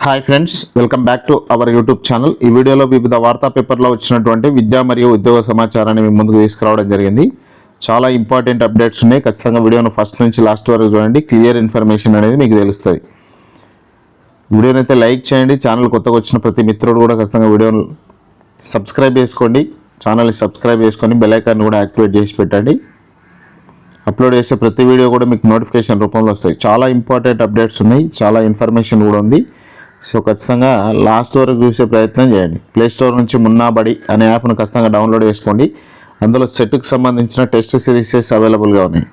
Hi friends, welcome back to our YouTube channel. ఈ వీడియోలో వివిధ వార్తా పేపర్లో వచ్చినటువంటి విద్యా మరియు ఉద్యోగ సమాచారాన్ని మీ ముందుకు తీసుకురావడం జరిగింది. చాలా ఇంపార్టెంట్ అప్డేట్స్ ఉన్నాయి. ఖచ్చితంగా వీడియోను ఫస్ట్ నుంచి లాస్ట్ వరకు చూడండి. క్లియర్ ఇన్ఫర్మేషన్ అనేది మీకు తెలుస్తుంది. వీడియోని అయితే లైక్ చేయండి. ఛానల్ కొత్తగా వచ్చిన ప్రతి మిత్రుడు కూడా ఖచ్చితంగా వీడియోను సబ్స్క్రైబ్ చేసుకోండి. ఛానల్ని సబ్స్క్రైబ్ చేసుకొని బెల్ ఐకాన్ కూడా యాక్టివేట్ చేసి పెట్టండి. అప్లోడ్ చేసే ప్రతి వీడియో కూడా మీకు నోటిఫికేషన్ రూపంలో వస్తాయి. చాలా ఇంపార్టెంట్ అప్డేట్స్ ఉన్నాయి, చాలా ఇన్ఫర్మేషన్ కూడా ఉంది. సో ఖచ్చితంగా లాస్ట్ వరకు చూసే ప్రయత్నం చేయండి. ప్లేస్టోర్ నుంచి మున్నా బడి అనే యాప్ను ఖచ్చితంగా డౌన్లోడ్ చేసుకోండి. అందులో సెట్కి సంబంధించిన టెస్ట్ సిరీసెస్ అవైలబుల్గా ఉన్నాయి.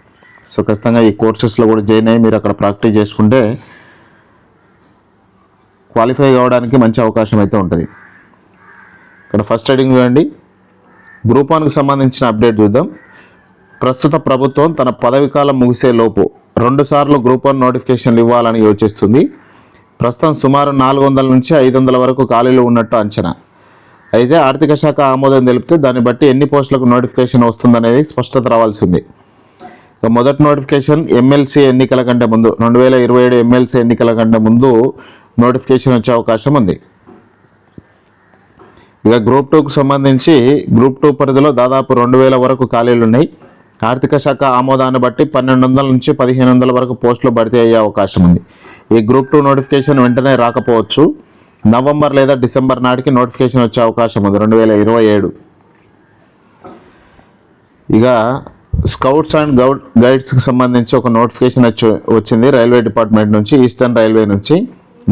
సో ఖచ్చితంగా ఈ కోర్సెస్లో కూడా జాయిన్ అయ్యి మీరు అక్కడ ప్రాక్టీస్ చేసుకుంటే క్వాలిఫై కావడానికి మంచి అవకాశం అయితే ఉంటుంది. ఇక్కడ ఫస్ట్ హెడ్డింగ్ చూడండి. గ్రూప్ 1కి సంబంధించిన అప్డేట్ చూద్దాం. ప్రస్తుత ప్రభుత్వం తన పదవి కాలం ముగిసే లోపు 2 సార్లు గ్రూప్ 1 నోటిఫికేషన్లు ఇవ్వాలని యోచిస్తుంది. ప్రస్తుతం సుమారు 400 నుంచి 500 వరకు ఖాళీలు ఉన్నట్టు అంచనా. అయితే ఆర్థిక శాఖ ఆమోదం తెలిపితే దాన్ని బట్టి ఎన్ని పోస్టులకు నోటిఫికేషన్ వస్తుందనేది స్పష్టత రావాల్సింది. మొదటి నోటిఫికేషన్ ఎమ్మెల్సీ ఎన్నికల కంటే ముందు 2027 ఎమ్మెల్సీ ఎన్నికల కంటే ముందు నోటిఫికేషన్ వచ్చే అవకాశం ఉంది. ఇక గ్రూప్ 2కు సంబంధించి గ్రూప్ 2 పరిధిలో దాదాపు 2000 వరకు ఖాళీలు ఉన్నాయి. ఆర్థిక శాఖ ఆమోదాన్ని బట్టి 1200 నుంచి 1500 వరకు పోస్టులు భర్తీ అయ్యే అవకాశం ఉంది. ఈ గ్రూప్ 2 నోటిఫికేషన్ వెంటనే రాకపోవచ్చు. నవంబర్ లేదా డిసెంబర్ నాటికి నోటిఫికేషన్ వచ్చే అవకాశం ఉంది 2027. ఇక స్కౌట్స్ అండ్ గైడ్స్కి సంబంధించి ఒక నోటిఫికేషన్ వచ్చింది రైల్వే డిపార్ట్మెంట్ నుంచి, ఈస్టర్న్ రైల్వే నుంచి.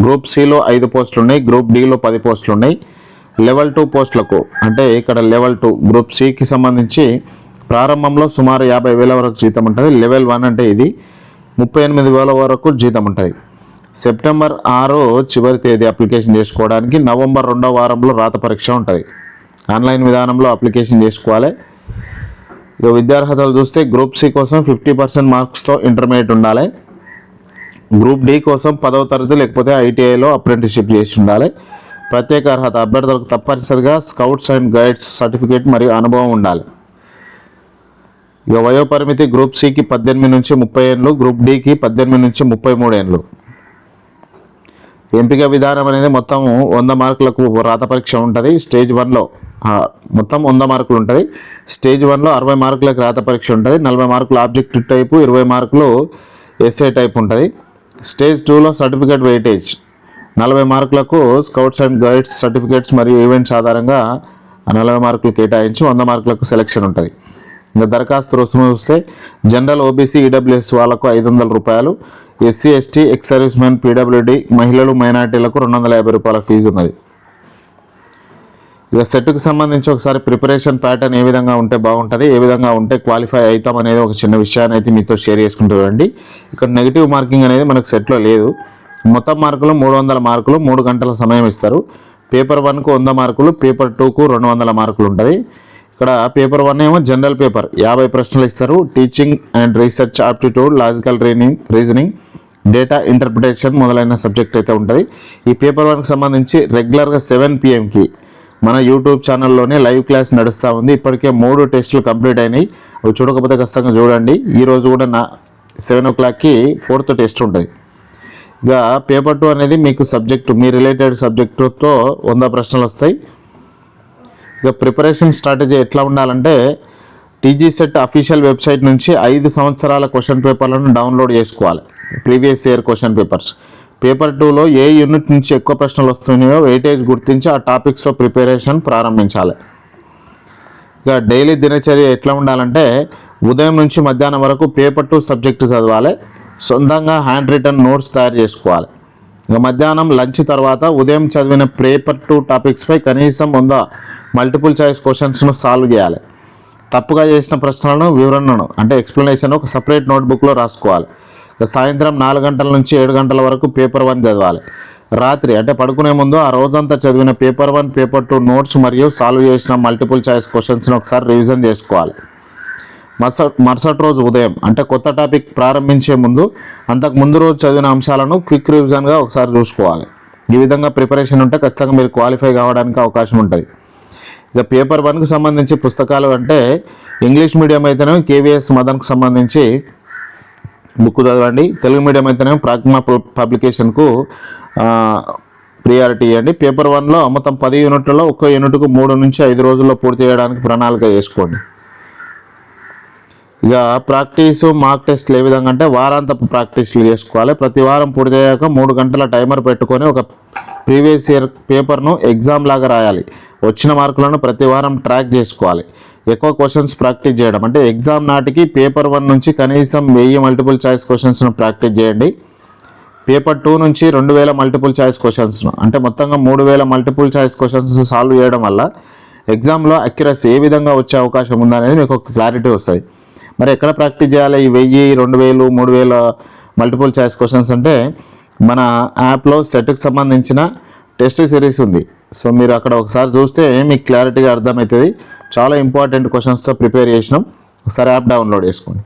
గ్రూప్ సిలో 5 పోస్టులు ఉన్నాయి, గ్రూప్ డిలో 10 పోస్టులు ఉన్నాయి. లెవెల్ 2 పోస్టులకు అంటే ఇక్కడ లెవెల్ 2 గ్రూప్ సికి సంబంధించి ప్రారంభంలో సుమారు 50,000 వరకు జీతం ఉంటుంది. లెవెల్ 1 అంటే ఇది 38,000 వరకు జీతం ఉంటుంది. సెప్టెంబర్ 6 చివరి తేదీ అప్లికేషన్ చేసుకోవడానికి. నవంబర్ 2వ వారంలో రాత పరీక్ష ఉంటుంది. ఆన్లైన్ విధానంలో అప్లికేషన్ చేసుకోవాలి. ఇక విద్యార్హతలు చూస్తే గ్రూప్ సి కోసం 50% మార్క్స్తో ఇంటర్మీడియట్ ఉండాలి. గ్రూప్ డి కోసం 10వ తరగతి లేకపోతే ఐటీఐలో అప్రెంటిస్షిప్ చేసి ఉండాలి. ప్రత్యేక అర్హత అభ్యర్థులకు తప్పనిసరిగా స్కౌట్స్ అండ్ గైడ్స్ సర్టిఫికేట్ మరియు అనుభవం ఉండాలి. ఇక వయోపరిమితి గ్రూప్ సికి 18 నుంచి 30 ఏళ్ళు, గ్రూప్ డికి 18 నుంచి 33 ఏళ్ళు. ఎంపిక విధానం అనేది మొత్తం 100 మార్కులకు రాత పరీక్ష ఉంటుంది. స్టేజ్ 1లో మొత్తం 100 మార్కులు ఉంటుంది. స్టేజ్ 1లో 60 మార్కులకు రాత పరీక్ష ఉంటుంది. 40 మార్కులు ఆబ్జెక్టివ్ టైపు, 20 మార్కులు ఎస్ఏ టైప్ ఉంటుంది. స్టేజ్ 2లో సర్టిఫికేట్ వెయిటేజ్ 40 మార్కులకు స్కౌట్స్ అండ్ గైడ్స్ సర్టిఫికేట్స్ మరియు ఈవెంట్స్ ఆధారంగా 40 మార్కులు కేటాయించి 100 మార్కులకు సెలెక్షన్ ఉంటుంది. ఇంకా దరఖాస్తు రుసుము చూస్తే జనరల్ ఓబీసీ ఈడబ్ల్యూఎస్ వాళ్ళకు 500 రూపాయలు, SC ST ex service men PWD మహిళలు మైనార్టీలకు 250 రూపాయల ఫీజు ఉన్నది. ఇక సెట్కి సంబంధించి ఒకసారి ప్రిపరేషన్ ప్యాటర్న్ ఏ విధంగా ఉంటే బాగుంటుంది, ఏ విధంగా ఉంటే క్వాలిఫై అవుతాం అనేది ఒక చిన్న విషయాన్ని అయితే మీతో షేర్ చేసుకుంటూ చూడండి. ఇక్కడ నెగిటివ్ మార్కింగ్ అనేది మనకు సెట్లో లేదు. మొత్తం మార్కులు 300 మార్కులు, 3 గంటల సమయం ఇస్తారు. పేపర్ 1కు 100 మార్కులు, పేపర్ 2కు 200 మార్కులు ఉంటుంది. ఇక్కడ పేపర్ 1 ఏమో జనరల్ పేపర్ 50 ప్రశ్నలు ఇస్తారు. Teaching and research aptitude, logical reasoning, data interpretation మొదలైన సబ్జెక్ట్ అయితే ఉంటుంది. ఈ పేపర్ 1కి సంబంధించి రెగ్యులర్గా 7 PM మన యూట్యూబ్ ఛానల్లోనే లైవ్ క్లాస్ నడుస్తూ ఉంది. ఇప్పటికే 3 టెస్టులు కంప్లీట్ అయినాయి. అవి చూడకపోతే ఖచ్చితంగా చూడండి. ఈరోజు కూడా 7 o'clockకి 4th టెస్ట్ ఉంటుంది. ఇక పేపర్ 2 అనేది మీకు సబ్జెక్టు, మీ రిలేటెడ్ సబ్జెక్టుతో 100 ప్రశ్నలు వస్తాయి. ఇక ప్రిపరేషన్ స్ట్రాటజీ ఎట్లా ఉండాలంటే టీజీ సెట్ అఫీషియల్ వెబ్సైట్ నుంచి 5 సంవత్సరాల క్వశ్చన్ పేపర్లను డౌన్లోడ్ చేసుకోవాలి. Previous year question papers. Paper 2లో ఏ యూనిట్ నుంచి ఎక్కువ ప్రశ్నలు వస్తున్నాయో వెయిటేజ్ గుర్తించి ఆ టాపిక్స్లో ప్రిపరేషన్ ప్రారంభించాలి. ఇక డైలీ దినచర్య ఎట్లా ఉండాలంటే ఉదయం నుంచి మధ్యాహ్నం వరకు పేపర్ 2 సబ్జెక్టు చదవాలి. సొంతంగా హ్యాండ్ రిటన్ నోట్స్ తయారు చేసుకోవాలి. ఇక మధ్యాహ్నం లంచ్ తర్వాత ఉదయం చదివిన పేపర్ 2 టాపిక్స్పై కనీసం 100 మల్టిపుల్ చాయిస్ క్వశ్చన్స్ను సాల్వ్ చేయాలి. తప్పుగా చేసిన ప్రశ్నలను వివరణను అంటే ఎక్స్ప్లెనేషన్ ఒక సపరేట్ నోట్బుక్లో రాసుకోవాలి. ఇక సాయంత్రం 4 గంటల నుంచి 7 గంటల వరకు పేపర్ 1 చదవాలి. రాత్రి అంటే పడుకునే ముందు ఆ రోజంతా చదివిన పేపర్ 1, పేపర్ 2 నోట్స్ మరియు సాల్వ్ చేసిన మల్టిపుల్ చాయిస్ క్వశ్చన్స్ను ఒకసారి రివిజన్ చేసుకోవాలి. మరుసటి రోజు ఉదయం అంటే కొత్త టాపిక్ ప్రారంభించే ముందు అంతకు ముందు రోజు చదివిన అంశాలను క్విక్ రివిజన్గా ఒకసారి చూసుకోవాలి. ఈ విధంగా ప్రిపరేషన్ ఉంటే ఖచ్చితంగా మీరు క్వాలిఫై కావడానికి అవకాశం ఉంటుంది. ఇక పేపర్ 1కి సంబంధించి పుస్తకాలు అంటే ఇంగ్లీష్ మీడియం అయితేనే కేవీఎస్ మదన్కు సంబంధించి బుక్ చదవండి. తెలుగు మీడియం అయితేనే ప్రాగ్మా పబ్లికేషన్కు ప్రియారిటీ ఇవ్వండి. పేపర్ 1లో మొత్తం 10 యూనిట్లలో ఒక్క యూనిట్కు 3 నుంచి 5 రోజుల్లో పూర్తి చేయడానికి ప్రణాళిక చేసుకోండి. ఇక ప్రాక్టీసు మాక్ టెస్ట్లు ఏ విధంగా అంటే వారాంతపు ప్రాక్టీస్లు చేసుకోవాలి. ప్రతి వారం పూర్తి అయ్యాక 3 గంటల టైమర్ పెట్టుకొని ఒక ప్రీవియస్ ఇయర్ పేపర్ను ఎగ్జామ్ లాగా రాయాలి. వచ్చిన మార్కులను ప్రతి వారం ట్రాక్ చేసుకోవాలి. ఎక్కువ క్వశ్చన్స్ ప్రాక్టీస్ చేయడం అంటే ఎగ్జామ్ నాటికి పేపర్ 1 నుంచి కనీసం 1000 మల్టిపుల్ చాయిస్ క్వశ్చన్స్ను ప్రాక్టీస్ చేయండి. పేపర్ 2 నుంచి 2000 మల్టిపుల్ చాయిస్ క్వశ్చన్స్ను అంటే మొత్తంగా 3000 మల్టిపుల్ చాయిస్ క్వశ్చన్స్ సాల్వ్ చేయడం వల్ల ఎగ్జామ్లో అక్యురసీ ఏ విధంగా వచ్చే అవకాశం ఉందనేది మీకు ఒక క్లారిటీ వస్తుంది. మరి ఎక్కడ ప్రాక్టీస్ చేయాలి ఈ 1000, 2000, 3000 మల్టిపుల్ చాయిస్ క్వశ్చన్స్ అంటే మన యాప్లో సెట్కి సంబంధించిన టెస్ట్ సిరీస్ ఉంది. సో మీరు అక్కడ ఒకసారి చూస్తే మీకు క్లారిటీగా అర్థమవుతుంది. చాలా ఇంపార్టెంట్ క్వశ్చన్స్తో ప్రిపేర్ చేసినాం. ఒకసారి యాప్ డౌన్లోడ్ చేసుకోండి.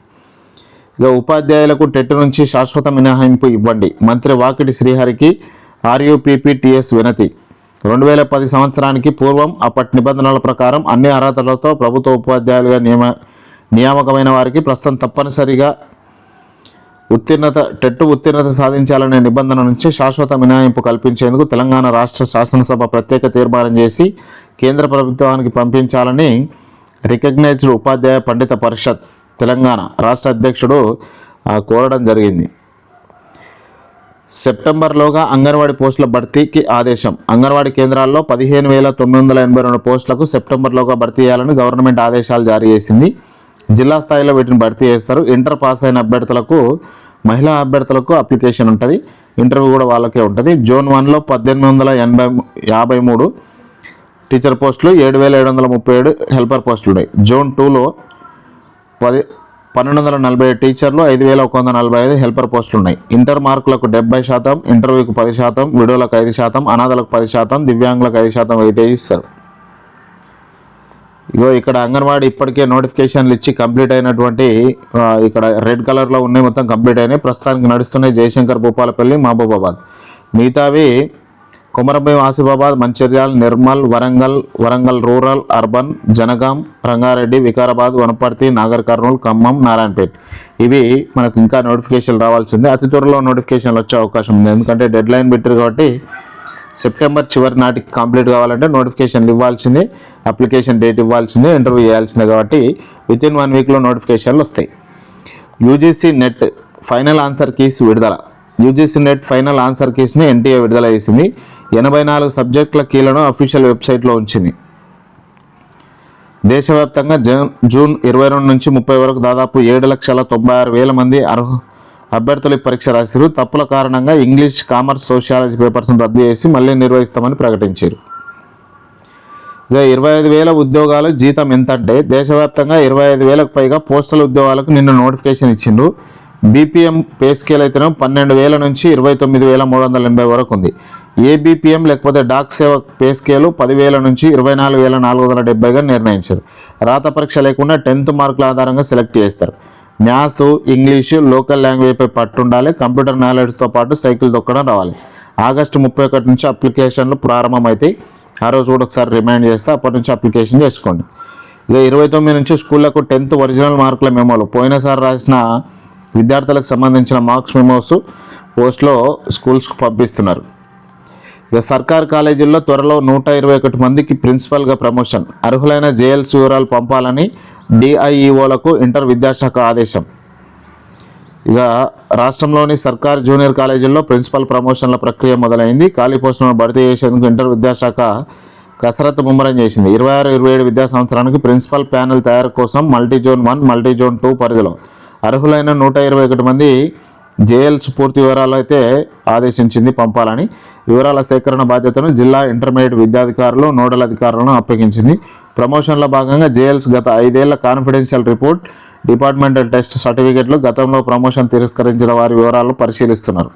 ఇక ఉపాధ్యాయులకు టెట్ నుంచి శాశ్వత మినహాయింపు ఇవ్వండి. మంత్రి వాకిటి శ్రీహరికి RUPPTS వినతి. 2010 సంవత్సరానికి పూర్వం అప్పటి నిబంధనల ప్రకారం అన్ని అర్హతలతో ప్రభుత్వ ఉపాధ్యాయులుగా నియామకమైన వారికి ప్రస్తుతం తప్పనిసరిగా టెట్ ఉత్తీర్ణత సాధించాలనే నిబంధన నుంచి శాశ్వత మినహాయింపు కల్పించేందుకు తెలంగాణ రాష్ట్ర శాసనసభ ప్రత్యేక తీర్మానం చేసి కేంద్ర ప్రభుత్వానికి పంపించాలని రికగ్నైజ్డ్ ఉపాధ్యాయ పండిత పరిషత్ తెలంగాణ రాష్ట్ర అధ్యక్షుడు కోరడం జరిగింది. సెప్టెంబర్లోగా అంగన్వాడీ పోస్టుల భర్తీకి ఆదేశం. అంగన్వాడీ కేంద్రాల్లో 15,982 పోస్టులకు సెప్టెంబర్లోగా భర్తీ చేయాలని గవర్నమెంట్ ఆదేశాలు జారీ చేసింది. జిల్లా స్థాయిలో వీటిని భర్తీ చేస్తారు. ఇంటర్ పాస్ అయిన అభ్యర్థులకు, మహిళా అభ్యర్థులకు అప్లికేషన్ ఉంటుంది. ఇంటర్వ్యూ కూడా వాళ్ళకే ఉంటుంది. జోన్ 1లో 1853 టీచర్ పోస్టులు, 7,737 హెల్పర్ పోస్టులు ఉన్నాయి. జోన్ 2లో 1247 టీచర్లు, 5,145 హెల్పర్ పోస్టులు ఉన్నాయి. ఇంటర్ మార్కులకు 70%, ఇంటర్వ్యూకు 10%, వీడియోలకు 5%, అనాథలకు 10%, దివ్యాంగులకు 5% వెయిటేజ్ ఇస్తారు. ఇగో ఇక్కడ అంగన్వాడీ ఇప్పటికే నోటిఫికేషన్లు ఇచ్చి కంప్లీట్ అయినటువంటి ఇక్కడ రెడ్ కలర్లో ఉన్నాయి, మొత్తం కంప్లీట్ అయినాయి. ప్రస్తుతానికి నడుస్తున్నాయి జయశంకర్, భూపాలపల్లి, మహబూబాబాద్. మిగతావి కొమరంభీం, ఆసిఫాబాద్, మంచిర్యాల, నిర్మల్, వరంగల్ రూరల్, అర్బన్, జనగాం, రంగారెడ్డి, వికారాబాద్, వనపర్తి, నాగర్ కర్నూలు, ఖమ్మం, నారాయణపేట్. ఇవి మనకు ఇంకా నోటిఫికేషన్లు రావాల్సిందే. అతి త్వరలో నోటిఫికేషన్లు వచ్చే అవకాశం ఉంది. ఎందుకంటే డెడ్ లైన్ పెట్టారు కాబట్టి సెప్టెంబర్ చివరి నాటికి కంప్లీట్ కావాలంటే నోటిఫికేషన్లు ఇవ్వాల్సిందే, అప్లికేషన్ డేట్ ఇవ్వాల్సిందే, ఇంటర్వ్యూ చేయాల్సిందే. కాబట్టి వితిన్ 1 వీక్లో నోటిఫికేషన్లు వస్తాయి. UGC NET final answer keys విడుదల. యూజీసీ నెట్ ఫైనల్ ఆన్సర్ కీస్ని NTA విడుదల చేసింది. 84 సబ్జెక్టుల కీలను అఫీషియల్ వెబ్సైట్లో ఉంచింది. దేశవ్యాప్తంగా జూన్ 22 నుంచి 30 వరకు దాదాపు 7,96,000 మంది అభ్యర్థులు పరీక్ష రాశారు. తప్పుల కారణంగా ఇంగ్లీష్, కామర్స్, సోషియాలజీ పేపర్స్ను రద్దు చేసి మళ్ళీ నిర్వహిస్తామని ప్రకటించారు. ఇక 25,000 ఉద్యోగాలు జీతం ఎంత అంటే దేశవ్యాప్తంగా 25,000కు పైగా పోస్టల్ ఉద్యోగాలకు నిన్న నోటిఫికేషన్ ఇచ్చిండ్రు. BPM పే స్కేల్ అయితేనే 12,000 నుంచి 29,380 వరకు ఉంది. ABPM లేకపోతే డాక్ సేవ పే స్కేలు 10,000 నుంచి 24,470గా నిర్ణయించారు. రాత పరీక్ష లేకుండా 10th మార్కుల ఆధారంగా సెలెక్ట్ చేస్తారు. మ్యాథ్స్, ఇంగ్లీషు, లోకల్ లాంగ్వేజ్పై పట్టు ఉండాలి. కంప్యూటర్ నాలెడ్జ్తో పాటు సైకిల్ తొక్కడం రావాలి. ఆగస్టు 31 నుంచి అప్లికేషన్లు ప్రారంభమవుతాయి. ఆ రోజు కూడా ఒకసారి రిమైండ్ చేస్తే అప్పటి నుంచి అప్లికేషన్ చేసుకోండి. ఇక 29 నుంచి స్కూళ్లకు 10th ఒరిజినల్ మార్కుల మెమోలు పోయినసారి రాసిన విద్యార్థులకు సంబంధించిన మార్క్స్ మెమోస్ పోస్ట్లో స్కూల్స్కు పంపిస్తున్నారు. ఇక సర్కార్ కాలేజీల్లో త్వరలో 121 మందికి ప్రిన్సిపల్గా ప్రమోషన్. అర్హులైన JLs వివరాలు పంపాలని DIEOలకు ఇంటర్ విద్యాశాఖ ఆదేశం. ఇక రాష్ట్రంలోని సర్కార్ జూనియర్ కాలేజీల్లో ప్రిన్సిపల్ ప్రమోషన్ల ప్రక్రియ మొదలైంది. ఖాళీ పోస్టులను భర్తీ చేసేందుకు ఇంటర్ విద్యాశాఖ కసరత్తు ముమ్మరం చేసింది. 26-27 విద్యా సంవత్సరానికి ప్రిన్సిపల్ ప్యానెల్ తయారు కోసం మల్టీజోన్ 1, మల్టీజోన్ 2 పరిధిలో అర్హులైన 121 మంది JLs పూర్తి వివరాలు అయితే ఆదేశించింది పంపాలని. వివరాల సేకరణ బాధ్యతను జిల్లా ఇంటర్మీడియట్ విద్యాధికారులు, నోడల్ అధికారులను అప్పగించింది. ప్రమోషన్లో భాగంగా JLs గత 5 ఏళ్ల కాన్ఫిడెన్షియల్ రిపోర్ట్, డిపార్ట్మెంటల్ టెస్ట్ సర్టిఫికెట్లు, గతంలో ప్రమోషన్ తిరస్కరించిన వారి వివరాలు పరిశీలిస్తున్నారు.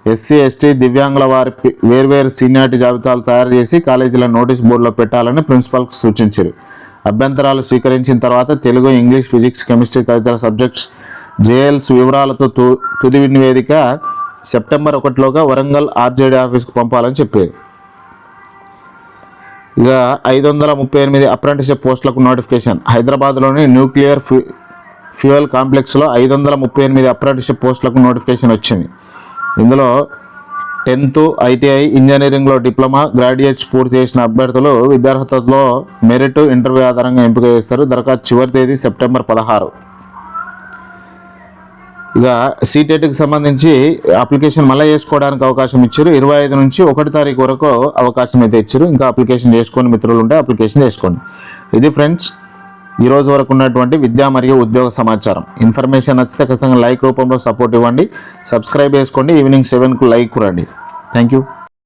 SC, ST, దివ్యాంగుల వారి వేర్వేరు సీనియారిటీ జాబితాలు తయారు చేసి కాలేజీల నోటీస్ బోర్డులో పెట్టాలని ప్రిన్సిపల్కు సూచించారు. అభ్యంతరాలు స్వీకరించిన తర్వాత తెలుగు, ఇంగ్లీష్, ఫిజిక్స్, కెమిస్ట్రీ తదితర సబ్జెక్ట్స్ JLs వివరాలతో తుది నివేదిక సెప్టెంబర్ 1లోగా వరంగల్ RJD ఆఫీస్కు పంపాలని చెప్పారు. ఇక 538 అప్రెంటిస్షిప్ పోస్టులకు నోటిఫికేషన్. హైదరాబాద్లోని న్యూక్లియర్ ఫ్యూయల్ కాంప్లెక్స్లో 538 అప్రెంటిస్షిప్ పోస్టులకు నోటిఫికేషన్ వచ్చింది. ఇందులో 10th ITI ఇంజనీరింగ్లో డిప్లొమా గ్రాడ్యుయేట్స్ పూర్తి చేసిన అభ్యర్థులు విద్యార్హతలో మెరిట్ ఇంటర్వ్యూ ఆధారంగా ఎంపిక చేస్తారు. దరఖాస్తు చివరి తేదీ సెప్టెంబర్ 16. ఇక సీటెట్కి సంబంధించి అప్లికేషన్ మళ్ళీ చేసుకోవడానికి అవకాశం ఇచ్చారు. 25 నుంచి 1 తారీఖు వరకు అవకాశం అయితే ఇచ్చారు. ఇంకా అప్లికేషన్ చేసుకొని మిత్రులు ఉంటే అప్లికేషన్ చేసుకోండి. ఇది ఫ్రెండ్స్ ఈరోజు వరకు ఉన్నటువంటి విద్యా మరియు ఉద్యోగ సమాచారం. ఇన్ఫర్మేషన్ నచ్చితే ఖచ్చితంగా లైక్ రూపంలో సపోర్ట్ ఇవ్వండి. సబ్స్క్రైబ్ చేసుకోండి. ఈవినింగ్ 7కు లైక్ రండి. Thank you.